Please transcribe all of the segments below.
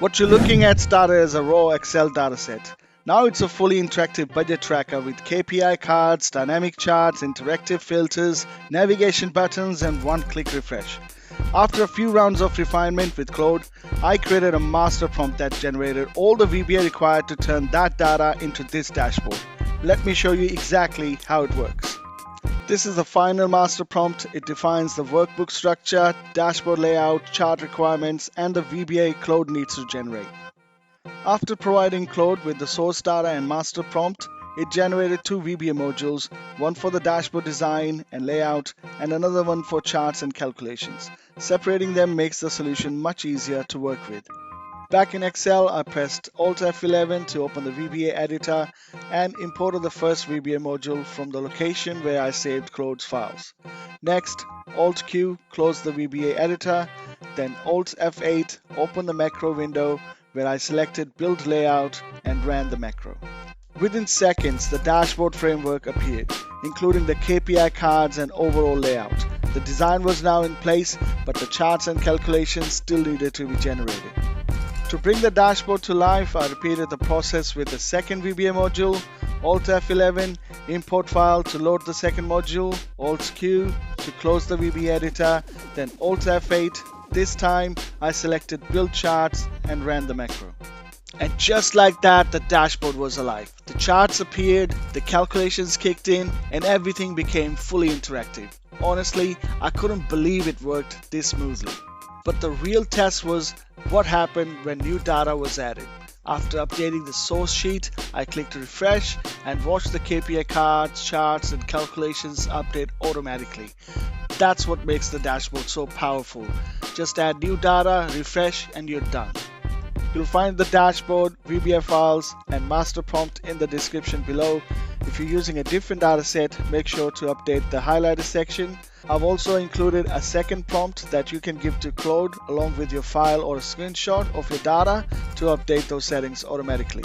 What you're looking at started as a raw Excel dataset. Now it's a fully interactive budget tracker with KPI cards, dynamic charts, interactive filters, navigation buttons, and one-click refresh. After a few rounds of refinement with Claude, I created a master prompt that generated all the VBA required to turn that data into this dashboard. Let me show you exactly how it works. This is the final master prompt. It defines the workbook structure, dashboard layout, chart requirements, and the VBA Claude needs to generate. After providing Claude with the source data and master prompt, it generated two VBA modules, one for the dashboard design and layout, and another one for charts and calculations. Separating them makes the solution much easier to work with. Back in Excel, I pressed Alt F11 to open the VBA editor and imported the first VBA module from the location where I saved Claude's files. Next, Alt Q closed the VBA editor, then Alt F8 opened the macro window where I selected Build Layout and ran the macro. Within seconds, the dashboard framework appeared, including the KPI cards and overall layout. The design was now in place, but the charts and calculations still needed to be generated. To bring the dashboard to life, I repeated the process with the second VBA module, Alt F11, import file to load the second module, Alt Q to close the VBA editor, then Alt F8. This time I selected Build Charts and ran the macro. And just like that, the dashboard was alive. The charts appeared, the calculations kicked in, and everything became fully interactive. Honestly, I couldn't believe it worked this smoothly. But the real test was what happened when new data was added. After updating the source sheet, I clicked refresh and watched the KPI cards, charts, and calculations update automatically. That's what makes the dashboard so powerful. Just add new data, refresh, and you're done. You'll find the dashboard, VBA files, and master prompt in the description below. If you're using a different dataset, make sure to update the highlighted section. I've also included a second prompt that you can give to Claude along with your file or a screenshot of your data to update those settings automatically.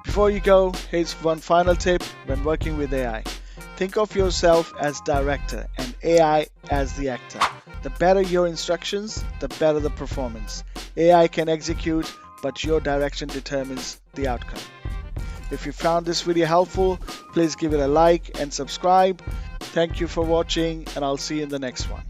Before you go, here's one final tip when working with AI. Think of yourself as director and AI as the actor. The better your instructions, the better the performance. AI can execute, but your direction determines the outcome. If you found this video helpful, please give it a like and subscribe. Thank you for watching, and I'll see you in the next one.